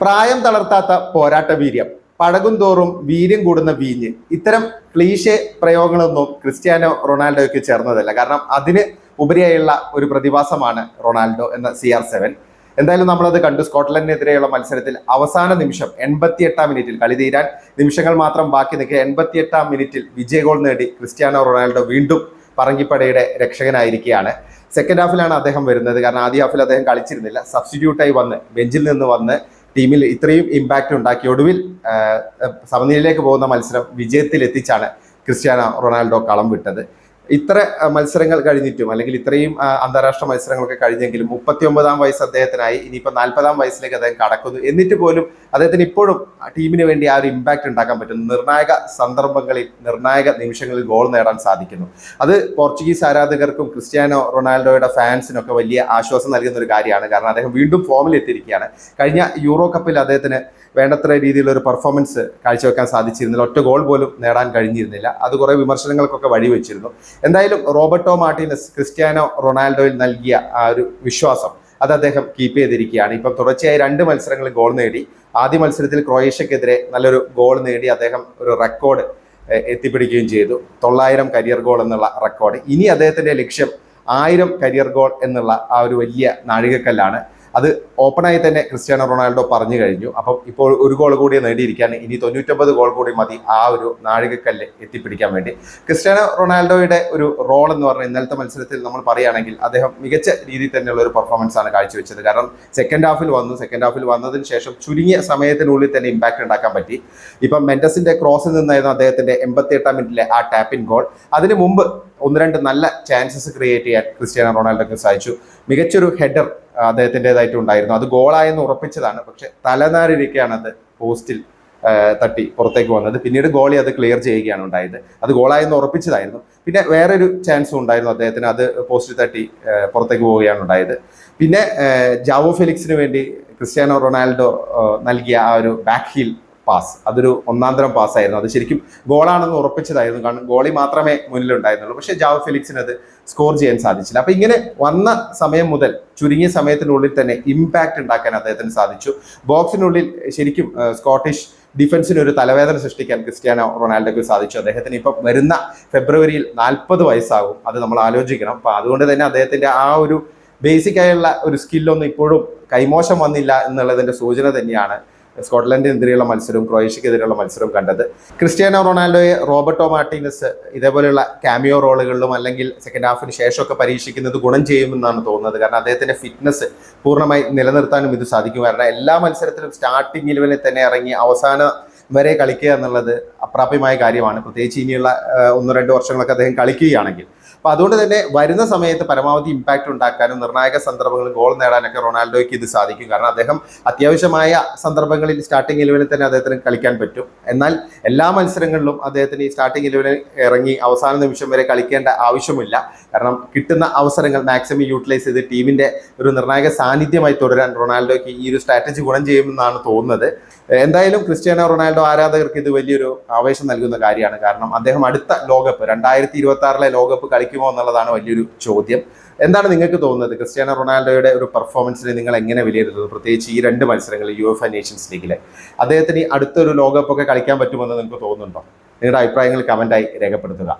പ്രായം തളർത്താത്ത പോരാട്ട വീര്യം, പഴകും തോറും വീര്യം കൂടുന്ന വീഞ്ഞ്, ഇത്തരം ക്ലീശെ പ്രയോഗങ്ങളൊന്നും ക്രിസ്ത്യാനോ റൊണാൾഡോയ്ക്ക് ചേർന്നതല്ല. കാരണം അതിന് ഉപരിയായുള്ള ഒരു പ്രതിഭാസമാണ് റൊണാൾഡോ എന്ന CR7. എന്തായാലും നമ്മളത് കണ്ടു. സ്കോട്ട്ലൻഡിനെതിരെയുള്ള മത്സരത്തിൽ അവസാന നിമിഷം 88-ാം മിനിറ്റിൽ, കളി തീരാൻ നിമിഷങ്ങൾ മാത്രം ബാക്കി നിൽക്കുക, 88-ാം മിനിറ്റിൽ വിജയ ഗോൾ നേടി ക്രിസ്ത്യാനോ റൊണാൾഡോ വീണ്ടും പറങ്കിപ്പടയുടെ രക്ഷകനായിരിക്കുകയാണ്. സെക്കൻഡ് ഹാഫിലാണ് അദ്ദേഹം വരുന്നത്. കാരണം ആദ്യ ഹാഫിൽ അദ്ദേഹം കളിച്ചിരുന്നില്ല. സബ്സ്റ്റിറ്റ്യൂട്ടായി വന്ന് ബെഞ്ചിൽ നിന്ന് വന്ന് ടീമിൽ ഇത്രയും ഇമ്പാക്റ്റ് ഉണ്ടാക്കി ഒടുവിൽ സമനിലയിലേക്ക് പോകുന്ന മത്സരം വിജയത്തിൽ എത്തിച്ചാണ് ക്രിസ്ത്യാനോ റൊണാൾഡോ കളം വിട്ടത്. ഇത്ര മത്സരങ്ങൾ കഴിഞ്ഞിട്ടും, അല്ലെങ്കിൽ ഇത്രയും അന്താരാഷ്ട്ര മത്സരങ്ങളൊക്കെ കഴിഞ്ഞെങ്കിലും 39-ാം വയസ്സ് അദ്ദേഹത്തിനായി. ഇനിയിപ്പോൾ 40-ാം വയസ്സിലേക്ക് അദ്ദേഹം കടക്കുന്നു. എന്നിട്ട് പോലും അദ്ദേഹത്തിന് ഇപ്പോഴും ടീമിന് വേണ്ടി ആ ഒരു ഇമ്പാക്റ്റ് ഉണ്ടാക്കാൻ പറ്റുന്നു. നിർണായക സന്ദർഭങ്ങളിൽ, നിർണായക നിമിഷങ്ങളിൽ ഗോൾ നേടാൻ സാധിക്കുന്നു. അത് പോർച്ചുഗീസ് ആരാധകർക്കും ക്രിസ്ത്യാനോ റൊണാൾഡോയുടെ ഫാൻസിനൊക്കെ വലിയ ആശ്വാസം നൽകുന്ന ഒരു കാര്യമാണ്. കാരണം അദ്ദേഹം വീണ്ടും ഫോമിൽ എത്തിയിരിക്കുകയാണ്. കഴിഞ്ഞ യൂറോ കപ്പിൽ അദ്ദേഹത്തിന് വേണ്ടത്ര രീതിയിലുള്ള ഒരു പെർഫോമൻസ് കാഴ്ചവെക്കാൻ സാധിച്ചിരുന്നില്ല. ഒറ്റ ഗോൾ പോലും നേടാൻ കഴിഞ്ഞിരുന്നില്ല. അത് കുറേ വിമർശനങ്ങൾക്കൊക്കെ വഴിവെച്ചിരുന്നു. എന്തായാലും റോബർട്ടോ മാർട്ടിനസ് ക്രിസ്ത്യാനോ റൊണാൾഡോയിൽ നൽകിയ ആ ഒരു വിശ്വാസം അത് അദ്ദേഹം കീപ്പ് ചെയ്തിരിക്കുകയാണ്. ഇപ്പം തുടർച്ചയായി 2 മത്സരങ്ങളിൽ ഗോൾ നേടി. ആദ്യ മത്സരത്തിൽ ക്രൊയേഷ്യക്കെതിരെ നല്ലൊരു ഗോൾ നേടി അദ്ദേഹം ഒരു റെക്കോർഡ് എത്തിപ്പിടിക്കുകയും ചെയ്തു. 900 കരിയർ ഗോൾ എന്നുള്ള റെക്കോർഡ്. ഇനി അദ്ദേഹത്തിന്റെ ലക്ഷ്യം 1000 കരിയർ ഗോൾ എന്നുള്ള ആ ഒരു വലിയ നാഴികക്കല്ലാണ്. അത് ഓപ്പണായി തന്നെ ക്രിസ്ത്യാനോ റൊണാൾഡോ പറഞ്ഞു കഴിഞ്ഞു. അപ്പം ഇപ്പോൾ ഒരു ഗോൾ കൂടി നേടിയിരിക്കാൻ ഇനി 99 ഗോൾ കൂടി മതി ആ ഒരു നാഴികക്കല്ല് എത്തിപ്പിടിക്കാൻ വേണ്ടി. ക്രിസ്ത്യാനോ റൊണാൾഡോയുടെ ഒരു റോൾ എന്ന് പറഞ്ഞാൽ ഇന്നലത്തെ മത്സരത്തിൽ നമ്മൾ പറയുകയാണെങ്കിൽ അദ്ദേഹം മികച്ച രീതിയിൽ തന്നെയുള്ള ഒരു പെർഫോമൻസ് ആണ് കാഴ്ചവെച്ചത്. കാരണം സെക്കൻഡ് ഹാഫിൽ വന്നതിന് ശേഷം ചുരുങ്ങിയ സമയത്തിനുള്ളിൽ തന്നെ ഇമ്പാക്ട് ഉണ്ടാക്കാൻ പറ്റി. ഇപ്പം മെൻഡസിന്റെ ക്രോസിൽ നിന്നായിരുന്നു അദ്ദേഹത്തിന്റെ 88-ാം മിനിറ്റിലെ ആ ടാപ്പിൻ ഗോൾ. അതിന് മുമ്പ് 1-2 നല്ല ചാൻസസ് ക്രിയേറ്റ് ചെയ്യാൻ ക്രിസ്ത്യാനോ റൊണാൾഡോക്ക് സാധിച്ചു. മികച്ചൊരു ഹെഡർ അദ്ദേഹത്തിൻ്റെതായിട്ട് ഉണ്ടായിരുന്നു. അത് ഗോളായെന്ന് ഉറപ്പിച്ചതാണ്. പക്ഷെ തലനാരിഴയ്ക്കാണ് അത് പോസ്റ്റിൽ തട്ടി പുറത്തേക്ക് വന്നത്. പിന്നീട് ഗോളി അത് ക്ലിയർ ചെയ്യുകയാണ് ഉണ്ടായത്. അത് ഗോളായെന്ന് ഉറപ്പിച്ചതായിരുന്നു. പിന്നെ വേറൊരു ചാൻസും ഉണ്ടായിരുന്നു അദ്ദേഹത്തിന്. അത് പോസ്റ്റിൽ തട്ടി പുറത്തേക്ക് പോവുകയാണ് ഉണ്ടായത്. പിന്നെ ജാവോ ഫെലിക്സിന് വേണ്ടി ക്രിസ്ത്യാനോ റൊണാൾഡോ നൽകിയ ആ ഒരു ബാക്ക് ഹീൽ പാസ്, അതൊരു ഒന്നാന്തരം പാസ്സായിരുന്നു. അത് ശരിക്കും ഗോളാണെന്ന് ഉറപ്പിച്ചതായിരുന്നു. കാരണം ഗോളി മാത്രമേ മുന്നിലുണ്ടായിരുന്നുള്ളൂ. പക്ഷേ ജാവോ ഫെലിക്സിന് അത് സ്കോർ ചെയ്യാൻ സാധിച്ചില്ല. അപ്പൊ ഇങ്ങനെ വന്ന സമയം മുതൽ ചുരുങ്ങിയ സമയത്തിനുള്ളിൽ തന്നെ ഇമ്പാക്റ്റ് ഉണ്ടാക്കാൻ അദ്ദേഹത്തിന് സാധിച്ചു. ബോക്സിനുള്ളിൽ ശരിക്കും സ്കോട്ടിഷ് ഡിഫൻസിന് ഒരു തലവേദന സൃഷ്ടിക്കാൻ ക്രിസ്ത്യാനോ റൊണാൾഡോക്ക് സാധിച്ചു. അദ്ദേഹത്തിന് ഇപ്പം വരുന്ന ഫെബ്രുവരിയിൽ 40 വയസ്സാകും. അത് നമ്മൾ ആലോചിക്കണം. അപ്പൊ അതുകൊണ്ട് തന്നെ അദ്ദേഹത്തിന്റെ ആ ഒരു ബേസിക് ആയുള്ള ഒരു സ്കില്ലൊന്നും ഇപ്പോഴും കൈമോശം വന്നില്ല എന്നുള്ളതിന്റെ സൂചന തന്നെയാണ് സ്കോട്ട്ലൻഡിനെതിരെയുള്ള മത്സരവും ക്രൊയേഷ്യക്കെതിരെയുള്ള മത്സരവും കണ്ടത്. ക്രിസ്ത്യാനോ റൊണാൾഡോയെ റോബർട്ടോ മാർട്ടിനസ് ഇതേപോലെയുള്ള ക്യാമിയോ റോളുകളിലും അല്ലെങ്കിൽ സെക്കൻഡ് ഹാഫിന് ശേഷമൊക്കെ പരീക്ഷിക്കുന്നത് ഗുണം ചെയ്യുമെന്നാണ് തോന്നുന്നത്. കാരണം അദ്ദേഹത്തിന്റെ ഫിറ്റ്നസ് പൂർണ്ണമായി നിലനിർത്താനും ഇത് സാധിക്കും. കാരണം എല്ലാ മത്സരത്തിലും സ്റ്റാർട്ടിംഗ് 11-ൽ തന്നെ ഇറങ്ങി അവസാനം വരെ കളിക്കുക എന്നുള്ളത് അപ്രാപ്യമായ കാര്യമാണ്. പ്രത്യേകിച്ച് ഇനിയുള്ള 1-2 വർഷങ്ങളൊക്കെ അദ്ദേഹം കളിക്കുകയാണെങ്കിൽ. അപ്പൊ അതുകൊണ്ട് തന്നെ വരുന്ന സമയത്ത് പരമാവധി ഇമ്പാക്റ്റ് ഉണ്ടാക്കാനും നിർണായക സന്ദർഭങ്ങളിൽ ഗോൾ നേടാനൊക്കെ റൊണാൾഡോയ്ക്ക് ഇത് സാധിക്കും. കാരണം അദ്ദേഹം അത്യാവശ്യമായ സന്ദർഭങ്ങളിൽ സ്റ്റാർട്ടിംഗ് 11-ൽ തന്നെ അദ്ദേഹത്തിന് കളിക്കാൻ പറ്റും. എന്നാൽ എല്ലാ മത്സരങ്ങളിലും അദ്ദേഹത്തിന് ഈ സ്റ്റാർട്ടിംഗ് 11-ൽ ഇറങ്ങി അവസാന നിമിഷം വരെ കളിക്കേണ്ട ആവശ്യമില്ല. കാരണം കിട്ടുന്ന അവസരങ്ങൾ മാക്സിമം യൂട്ടിലൈസ് ചെയ്ത് ടീമിന്റെ ഒരു നിർണായക സാന്നിധ്യമായി തുടരാൻ റൊണാൾഡോയ്ക്ക് ഈ ഒരു സ്ട്രാറ്റജി ഗുണം ചെയ്യുമെന്നാണ് തോന്നുന്നത്. എന്തായാലും ക്രിസ്ത്യാനോ റൊണാൾഡോ ആരാധകർക്ക് ഇത് വലിയൊരു ആവേശം നൽകുന്ന കാര്യമാണ്. കാരണം അദ്ദേഹം അടുത്ത ലോകകപ്പ് 2026-ലെ ലോകകപ്പ് കളിക്കുമോ എന്നുള്ളതാണ് വലിയൊരു ചോദ്യം. എന്താണ് നിങ്ങൾക്ക് തോന്നുന്നത്? ക്രിസ്ത്യാനോ റൊണാൾഡോയുടെ ഒരു പെർഫോമൻസിനെ നിങ്ങൾ എങ്ങനെ വിലയിരുത്തുന്നു? പ്രത്യേകിച്ച് ഈ 2 മത്സരങ്ങളിൽ UEFA നേഷൻസ് ലീഗിലെ അദ്ദേഹത്തിന് അടുത്തൊരു ലോകകപ്പൊക്കെ കളിക്കാൻ പറ്റുമെന്ന് നിങ്ങൾക്ക് തോന്നുന്നുണ്ടോ? നിങ്ങളുടെ അഭിപ്രായങ്ങൾ കമന്റായി രേഖപ്പെടുത്തുക.